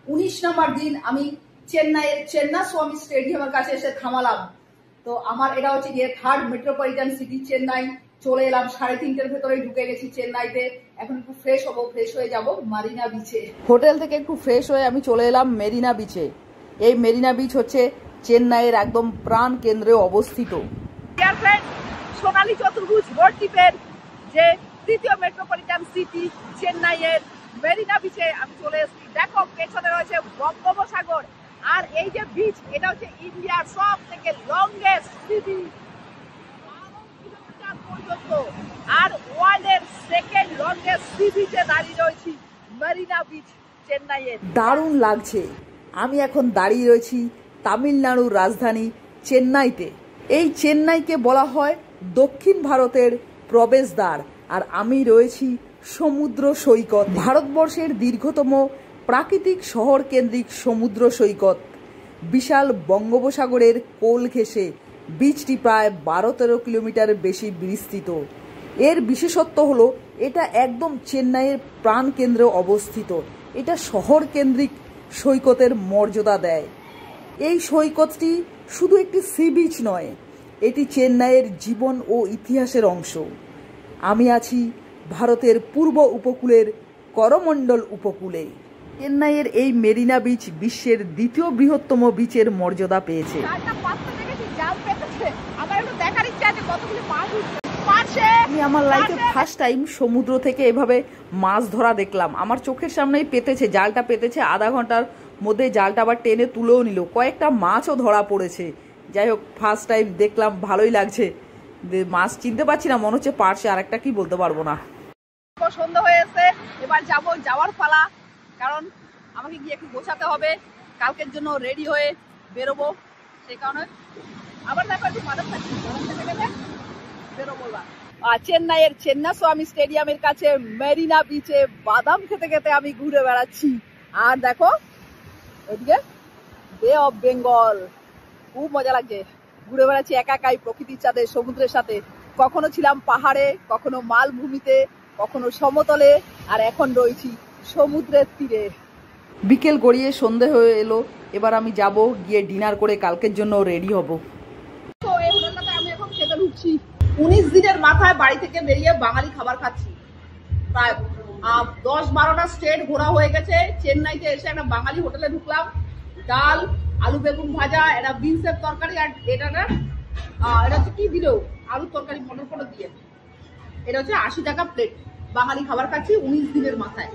19 নম্বর দিন আমি চেন্নাইয়ের চেন্নাস্বামী স্টেডিয়ামের কাছে এসে থামালাম। তো আমার এটা হচ্ছে গিয়ে 3rd মেট্রোপলিটন সিটি চেন্নাই। চলে এলাম 3:30টার ভেতরেই ঢুকে গেছি চেন্নাইতে। এখন একটু ফ্রেশ হবো, ফ্রেশ হয়ে যাব মারিনা বিচে। হোটেল থেকে একটু ফ্রেশ হয়ে আমি চলে এলাম মেরিনা বিচে। এই মেরিনা বিচ হচ্ছে চেন্নাইয়ের একদম প্রাণ কেন্দ্রে অবস্থিত। সোনালী চতুর্ভুজ রোড টিপের যে 3য় মেট্রোপলিটন সিটি চেন্নাইয়ের মেরিনা বিচে আমি চলে এসেছি। দেখো পেছনে রয়েছে বঙ্গোপসাগর, আর এই যে বিচ এটা হচ্ছে ইন্ডিয়ার সব থেকে লংগেস্ট সি বিচ, 12 কিলোমিটার পর্যন্ত। আর ওয়ার্ল্ডের 2nd লংগেস্ট সি বিচে দাঁড়িয়ে রয়েছি মেরিনা বিচ চেন্নাইয়ের। দারুণ লাগছে। আমি এখন দাঁড়িয়ে রয়েছি তামিলনাড়ুর রাজধানী চেন্নাইতে। এই চেন্নাইকে বলা হয় দক্ষিণ ভারতের প্রবেশদ্বার, আর আমি রয়েছি সমুদ্র সৈকত। ভারতবর্ষের দীর্ঘতম প্রাকৃতিক শহর কেন্দ্রিক সমুদ্র সৈকত, বিশাল বঙ্গোপসাগরের কোল ঘেঁষে বিচটি প্রায় 12-13 কিলোমিটার বেশি বিস্তৃত। এর বিশেষত্ব হলো এটা একদম চেন্নাইয়ের প্রাণকেন্দ্রে অবস্থিত। এটা শহর কেন্দ্রিক সৈকতের মর্যাদা দেয়। এই সৈকতটি শুধু একটি সি বিচ নয়, এটি চেন্নাইয়ের জীবন ও ইতিহাসের অংশ। আমি আছি ভারতের পূর্ব উপকূলের করমণ্ডল উপকূলে। চেন্নাইয়ের এই মেরিনা বিচ বিশ্বের 2য় বৃহত্তম বিচের মর্যাদা পেয়েছে। আমি আমার লাইফে ফার্স্ট টাইম সমুদ্র থেকে এভাবে মাছ ধরা দেখলাম। আমার চোখের সামনেই পেতেছে, জালটা পেতেছে, আধা ঘন্টার মধ্যে জালটা আবার টেনে তুলেও নিল। কয়েকটা মাছও ধরা পড়েছে। যাই হোক, ফার্স্ট টাইম দেখলাম, ভালোই লাগছে। মাছ চিনতে পারছি না, মনে হচ্ছে পারছে, আর একটা কি বলতে পারবো না। সন্ধ্যা হয়ে এসে এবার যাওয়ার পালা, কারণ আমাকে গিয়ে একটু গোছাতে হবে, কালকের জন্য রেডি হয়ে বেরোবো। সেই কারণে আবার দেখো একটু মাদক খাচ্ছি, বেরোবো। আর চেন্নাইয়ের চেন্নাস্বামী স্টেডিয়ামের কাছে মেরিনা বিচে বাদাম খেতে খেতে আমি ঘুরে বেড়াচ্ছি। আর দেখো ওইদিকে বে অফ বেঙ্গল, খুব মজা লাগছে। ঘুরে বেড়াচ্ছি একাই প্রকৃতির সাথে, সমুদ্রের সাথে। কখনো ছিলাম পাহাড়ে, কখনো মালভূমিতে, কখনো সমতলে, আর এখন রয়েছি সমুদ্রের তীরে। বিকেল গড়িয়ে সন্ধে হয়ে এলো। এবার আমি যাব, গিয়ে ডিনার করে কালকের জন্য রেডি হব। তো এই হোটেলটাতে আমি এখন খেতে ঢুকছি। 19 দিনের মাথায় বাড়ি থেকে বেরিয়ে বাঙালি খাবার খাচ্ছি। প্রায় 10-12টা স্টেট ঘোরা হয়ে গেছে। চেন্নাইতে এসে একটা বাঙালি হোটেলে ঢুকলাম। ডাল, আলু বেগুন ভাজা, এটা বিনসের তরকারি, আর এটা হচ্ছে কি দিল, আলুর তরকারি মটর দিয়ে। এটা হচ্ছে 80 টাকা প্লেট। বাঙালি খাবার খাচ্ছি 19 দিনের মাথায়।